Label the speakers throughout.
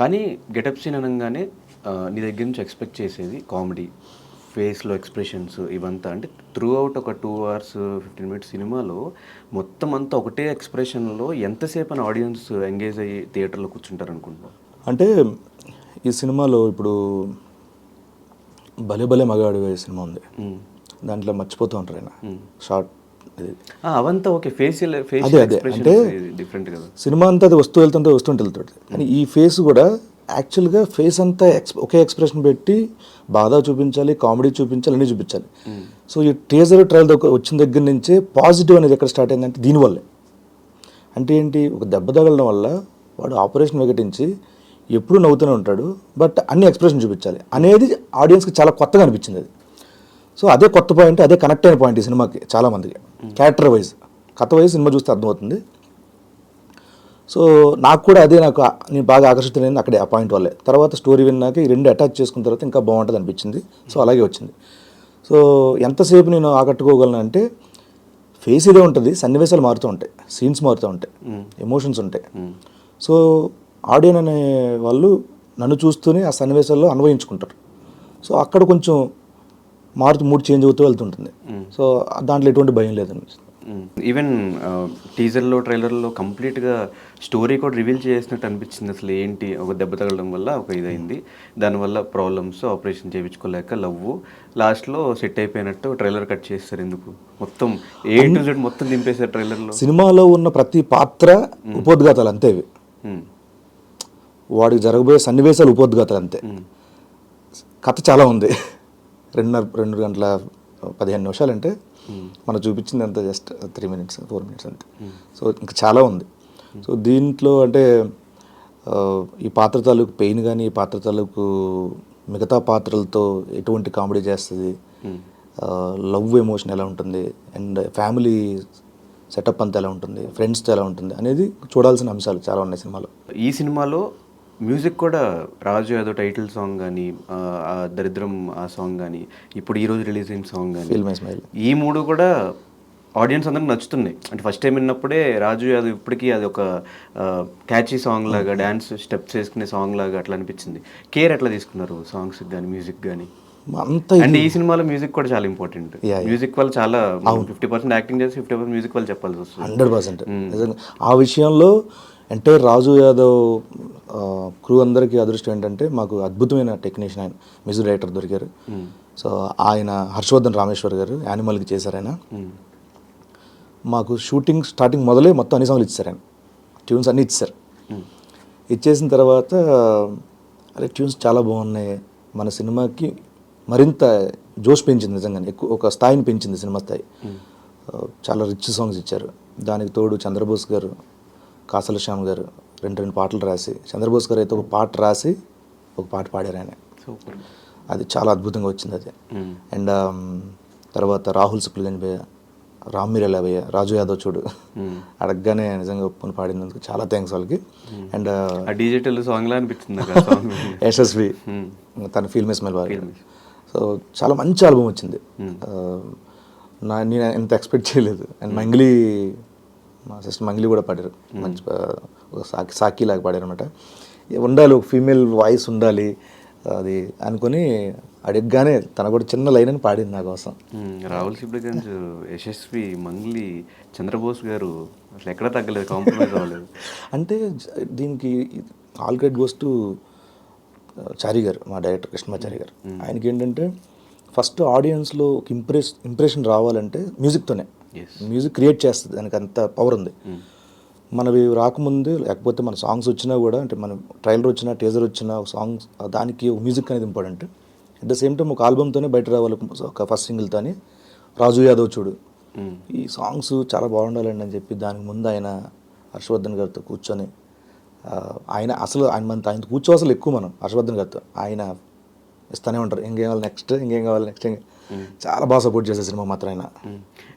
Speaker 1: కానీ getup scene అనంగానే నీ దగ్గర నుంచి ఎక్స్‌పెక్ట్ చేసేది కామెడీ, ఫేస్‌లో ఎక్స్‌ప్రెషన్స్ ఇవంతా. అంటే త్రూ ఔట్ ఒక 2 అవర్స్ 15 మినిట్స్ సినిమాలో మొత్తం అంతా ఒకటే ఎక్స్‌ప్రెషన్‌లో ఎంతసేపని ఆడియన్స్ ఎంగేజ్ అయ్యి థియేటర్‌లో కూర్చుంటారనుకుంటున్నావు?
Speaker 2: అంటే ఈ సినిమాలో ఇప్పుడు 'భలే భలే మగాడివే' సినిమా ఉంది.
Speaker 1: హ్మ్.
Speaker 2: దాంట్లో మర్చిపోతూ ఉంటారు ఆయన షార్ట్ ఇది.
Speaker 1: అవంతా ఓకే. ఫేషియల్
Speaker 2: అదే
Speaker 1: ఫేషియల్
Speaker 2: అంటే
Speaker 1: ఎక్స్‌ప్రెషన్స్ డిఫరెంట్ కదా!
Speaker 2: సినిమా అంతా అది వస్తూ వెళ్తుంటుంది. కానీ ఈ ఫేస్ కూడా యాక్చువల్గా ఫేస్ అంతా ఒకే ఎక్స్ప్రెషన్ పెట్టి బాధ చూపించాలి, కామెడీ చూపించాలి, అన్నీ చూపించాలి. సో ఈ టీజర్ ట్రయల్ వచ్చిన దగ్గర నుంచే పాజిటివ్ అనేది ఎక్కడ స్టార్ట్ అయిందంటే దీనివల్లే. అంటే ఏంటి, ఒక దెబ్బ తగలడం వల్ల వాడు ఆపరేషన్ వికటించి ఎప్పుడూ నవ్వుతూనే ఉంటాడు, బట్ అన్ని ఎక్స్ప్రెషన్ చూపించాలి అనేది ఆడియన్స్కి చాలా కొత్తగా అనిపించింది అది. సో అదే కొత్త పాయింట్, అదే కనెక్ట్ అయిన పాయింట్ ఈ సినిమాకి చాలామందికి. క్యారెక్టర్ వైజ్, కథ వైజ్ సినిమా చూస్తే అర్థమవుతుంది. సో నాకు కూడా అదే నేను బాగా ఆకర్షితులైంది అక్కడే, ఆ పాయింట్ వల్లే. తర్వాత స్టోరీ విన్నాక ఈ రెండు అటాచ్ చేసుకున్న తర్వాత ఇంకా బాగుంటుంది అనిపించింది. సో అలాగే వచ్చింది. సో ఎంతసేపు నేను ఆకట్టుకోగలను అంటే ఫేస్ ఇదే ఉంటుంది, సన్నివేశాలు మారుతూ ఉంటాయి, సీన్స్ మారుతూ ఉంటాయి, ఎమోషన్స్ ఉంటాయి. సో ఆడియన్ అనే వాళ్ళు నన్ను చూస్తూనే ఆ సన్నివేశాల్లో అన్వయించుకుంటారు. సో అక్కడ కొంచెం మూడ్ చేంజ్ అవుతూ వెళ్తుంటుంది. సో దాంట్లో ఎటువంటి భయం లేదండి.
Speaker 1: ఈవెన్ టీజర్‌లో, ట్రైలర్‌లో కంప్లీట్‌గా స్టోరీ కూడా రివీల్ చేసినట్టు అనిపించింది. అసలు ఏంటి, ఒక దెబ్బ తగలడం వల్ల ఒక ఇదైంది. దానివల్ల ప్రాబ్లమ్స్, ఆపరేషన్ చేయించుకోలేక లవ్వు, లాస్ట్‌లో సెట్ అయిపోయినట్టు ట్రైలర్ కట్ చేస్తారు ఎందుకు? మొత్తం ఏ టు జెడ్ మొత్తం దింపేశారు ట్రైలర్‌లో.
Speaker 2: సినిమాలో ఉన్న ప్రతి పాత్ర ఉపోద్ఘాతాలు అంతే. ఇవి వాడికి జరగబోయే సన్నివేశాలు ఉపోద్ఘాతాలు అంతే. కథ చాలా ఉంది. 2 గంటల 15 నిమిషాలు అంటే మనం చూపించింది అంత జస్ట్ 3 మినిట్స్ 4 మినిట్స్ అంతే. సో ఇంకా చాలా ఉంది. సో దీంట్లో అంటే ఈ పాత్ర తాలూకు పెయిన్ కానీ, ఈ పాత్ర తాలూకు మిగతా పాత్రలతో ఎటువంటి కామెడీ చేస్తుంది, లవ్ ఎమోషన్ ఎలా ఉంటుంది, అండ్ ఫ్యామిలీ సెటప్ అంతా ఎలా ఉంటుంది, ఫ్రెండ్స్తో ఎలా ఉంటుంది అనేది చూడాల్సిన అంశాలు చాలా ఉన్నాయి సినిమాలో.
Speaker 1: ఈ సినిమాలో మ్యూజిక్ కూడా రాజు యాదవ్ టైటిల్ సాంగ్ కానీ, దరిద్రం ఆ సాంగ్ కానీ, ఇప్పుడు ఈరోజు రిలీజ్ అయిన సాంగ్ కానీ,
Speaker 2: ఫీల్ మై స్మైల్,
Speaker 1: ఈ 3 కూడా ఆడియన్స్ అందరికి నచ్చుతున్నాయి. అంటే ఫస్ట్ టైం విన్నప్పుడే రాజు యాదవ్ ఇప్పటికీ అది ఒక క్యాచీ సాంగ్ లాగా, డ్యాన్స్ స్టెప్స్ వేసుకునే సాంగ్ లాగా అట్లా అనిపించింది. కేర్ ఎట్లా తీసుకున్నారు సాంగ్స్కి కానీ, మ్యూజిక్ కానీ? అండ్ ఈ సినిమాలో మ్యూజిక్ కూడా చాలా ఇంపార్టెంట్. మ్యూజిక్ వల్ల చాలా 50% యాక్టింగ్ చేసి 50% మ్యూజిక్ వల్ల చెప్పాల్సి వస్తుంది.
Speaker 2: 100% నిజంగా. ఆ విషయంలో ఎంటైర్ రాజు యాదవ్ క్రూ అందరికీ అదృష్టం ఏంటంటే మాకు అద్భుతమైన టెక్నీషియన్ ఆయన, మ్యూజిక్ డైరెక్టర్ దొరికారు. సో ఆయన హర్షవర్ధన్ రామేశ్వర్ గారు యానిమల్కి చేశారు. ఆయన మాకు షూటింగ్ స్టార్టింగ్ మొదలే మొత్తం అన్ని సాంగ్లు ఇచ్చారు. ఆయన ట్యూన్స్ అన్నీ ఇచ్చారు. ఇచ్చేసిన తర్వాత అరే ట్యూన్స్ చాలా బాగున్నాయి, మన సినిమాకి మరింత జోష్ పెంచింది, నిజంగానే ఎక్కువ ఒక స్థాయిని పెంచింది సినిమా స్థాయి. చాలా రిచ్ సాంగ్స్ ఇచ్చారు. దానికి తోడు చంద్రబోస్ గారు, కాసల శ్యామ్ గారు 2 పాటలు రాసి, చంద్రబోస్ గారు అయితే ఒక పాట రాసి ఒక పాట పాడారు ఆయన. అది చాలా అద్భుతంగా వచ్చింది అది. అండ్ తర్వాత రాహుల్ సుప్లగంజ్ భయ్య, రామ్ మీరేలా భయ్య, రాజు యాదవ్ చూడు అడగగానే నిజంగా ఒప్పుకొని పాడినందుకు చాలా థ్యాంక్స్ వాళ్ళకి. అండ్
Speaker 1: డిజిటల్ సాంగ్ లా అనిపించింది
Speaker 2: యశస్వి, తన ఫీల్ మై స్మైల్ బాగా. సో చాలా మంచి ఆల్బమ్ వచ్చింది. నేను ఎంత ఎక్స్పెక్ట్ చేయలేదు. అండ్ మంగ్లీ, మా సిస్టర్ మంగ్లీ కూడా పాడారు, మంచి సాకి లాగా పాడారు అనమాట. ఉండాలి, ఒక ఫీమేల్ వాయిస్ ఉండాలి అది అనుకుని అడగగానే తన కూడా చిన్న లైన్ అని పాడింది నా కోసం.
Speaker 1: రాహుల్ సిబ్లిగంజ్, యశస్వి, మంగ్లీ, చంద్రబోస్ గారు అసలు ఎక్కడ తగ్గలేదు, కాంప్రమైజ్ అవ్వలేదు.
Speaker 2: అంటే దీనికి ఆల్ క్రెడిట్ గోస్ టు చారి గారు, మా డైరెక్టర్ కృష్ణమాచారి గారు. ఆయనకి ఏంటంటే ఫస్ట్ ఆడియన్స్లో ఒక ఇంప్రెషన్ రావాలంటే మ్యూజిక్తోనే. మ్యూజిక్ క్రియేట్ చేస్తుంది, దానికి అంత పవర్ ఉంది. మనవి రాకముందు లేకపోతే మన సాంగ్స్ వచ్చినా కూడా, అంటే మన ట్రైలర్ వచ్చినా టీజర్ వచ్చినా ఒక సాంగ్స్ దానికి మ్యూజిక్ అనేది important. At the same time ఒక ఆల్బమ్తోనే బయట రావాలి, ఒక ఫస్ట్ సింగిల్తోని రాజు యాదవ్ చూడు ఈ సాంగ్స్ చాలా బాగుండాలండి అని చెప్పి దానికి ముందు ఆయన హర్షవర్ధన్ గారితో కూర్చొని, ఆయన ఆయన కూర్చో అసలు ఎక్కువ మనం హర్షవర్ధన్ గారితో ఆయన ఇస్తూనే ఉంటారు, ఇంకేం కావాలి నెక్స్ట్ చాలా బాగా సపోర్ట్ చేసే సినిమా మాత్రం ఆయన.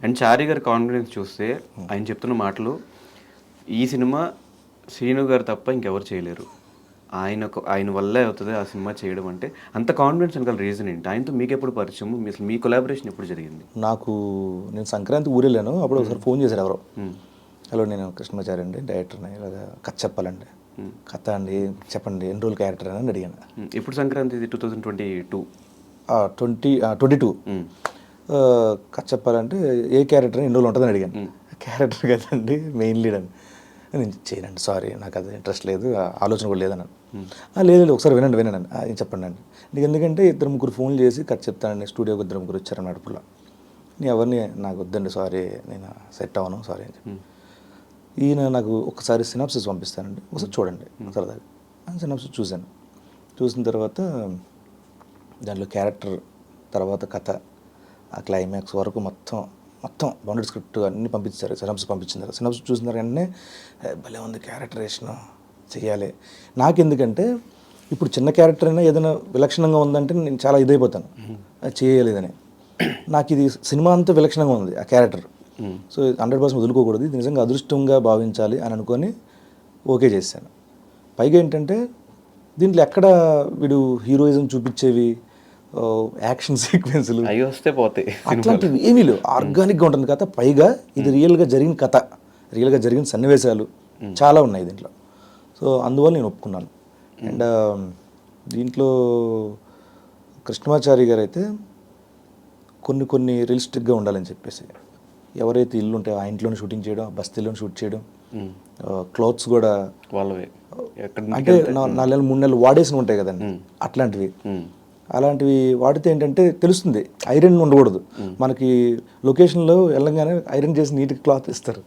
Speaker 1: అండ్ చారి గారి కాన్ఫిడెన్స్ చూస్తే ఆయన చెప్తున్న మాటలు, ఈ సినిమా శ్రీను గారు తప్ప ఇంకెవరు చేయలేరు, ఆయన వల్లే అవుతుంది ఆ సినిమా చేయడం అంటే, అంత కాన్ఫిడెన్స్ వెనకాల రీజన్ ఏంటి? ఆయనతో మీకు ఎప్పుడు పరిచయం, మీ కొలాబరేషన్ ఎప్పుడు జరిగింది?
Speaker 2: నేను సంక్రాంతి ఊరెళ్ళాను, అప్పుడు ఒకసారి ఫోన్ చేశారు ఎవరో, హలో నేను కృష్ణమాచారి అండి, డైరెక్టర్ని, ఇలాగా కథ చెప్పాలండి. కథ అండి చెప్పండి ఎన్ని రోజులు క్యారెక్టర్ అని అడిగాను.
Speaker 1: ఇప్పుడు సంక్రాంతి ఇది 2022.
Speaker 2: 22 కథ చెప్పాలంటే ఏ క్యారెక్టర్ ఎన్ని రోజులు ఉంటుందని అడిగాను. క్యారెక్టర్ కదండి మెయిన్ లీడ్ అని. నేను చేయనండి సారీ నాకు అది ఇంట్రెస్ట్ లేదు ఆలోచన కూడా లేదన్నాను. లేదు ఒకసారి వినండి ఏం చెప్పండి అండి. నీకు ఎందుకంటే 2-3 ఫోన్లు చేసి కథ చెప్తానండి స్టూడియోకి 2-3 వచ్చారని అడుపులో. నేను ఎవరిని నాకు వద్దండి సారీ నేను సెట్ అవ్వను సారీ అని చెప్పి. ఈయన నాకు ఒకసారి సినాప్సిస్ పంపిస్తానండి ఒకసారి చూడండి సరదాగా సినాప్సిస్ చూశాను. చూసిన తర్వాత దాంట్లో క్యారెక్టర్ తర్వాత కథ ఆ క్లైమాక్స్ వరకు మొత్తం బౌండెడ్ స్క్రిప్ట్ అన్నీ పంపించారు. సినాప్సిస్ పంపించారు. సినాప్సిస్ చూసిన తర్వాత వెంటనే భలే ఉంది క్యారెక్టరేషన్ చెయ్యాలి. నాకెందుకంటే ఇప్పుడు చిన్న క్యారెక్టర్ అయినా ఏదైనా విలక్షణంగా ఉందంటే నేను చాలా ఇదైపోతాను అది చేయలేదని. నాకు ఇది సినిమా అంతా విలక్షణంగా ఉంది ఆ క్యారెక్టర్. సో 100% వదులుకోకూడదు ఇది నిజంగా అదృష్టంగా భావించాలి అని అనుకొని ఓకే చేశాను. పైగా ఏంటంటే దీంట్లో ఎక్కడ వీడు హీరోయిజం చూపించేవి యాక్షన్ సీక్వెన్స్లు
Speaker 1: అవి వస్తే పోతాయి
Speaker 2: అట్లాంటివి ఏమీ లేవు. ఆర్గానిక్గా ఉంటుంది కథ. పైగా ఇది రియల్గా జరిగిన కథ రియల్గా జరిగిన సన్నివేశాలు చాలా ఉన్నాయి దీంట్లో. సో అందువల్ల నేను ఒప్పుకున్నాను. అండ్ దీంట్లో కృష్ణమాచారి గారు అయితే కొన్ని రియలిస్టిక్గా ఉండాలని చెప్పేసి ఎవరైతే ఇల్లు ఉంటాయో ఆ ఇంట్లోనే షూటింగ్ చేయడం బస్తీలోనే షూట్ చేయడం క్లాత్స్ కూడా
Speaker 1: వాళ్ళవే
Speaker 2: అంటే 4 నెలలు 3 నెలలు వాడేసి ఉంటాయి కదండి అలాంటివి వాడితే ఏంటంటే తెలుస్తుంది ఐరన్ ఉండకూడదు. మనకి లొకేషన్లో వెళ్ళంగానే ఐరన్ చేసి నీట్గా క్లాత్ ఇస్తారు.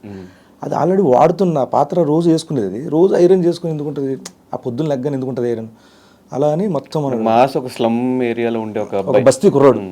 Speaker 2: అది ఆల్రెడీ వాడుతున్న పాత్ర రోజు వేసుకునేది అది రోజు ఐరన్ చేసుకుని ఎందుకు ఉంటుంది ఆ పొద్దున్న లెగ్గని ఎందుకు ఉంటుంది ఐరన్ అలా అని మొత్తం
Speaker 1: మాస్ ఒక స్లమ్ ఏరియాలో ఉండే ఒక
Speaker 2: బస్తీ కుర్రాడు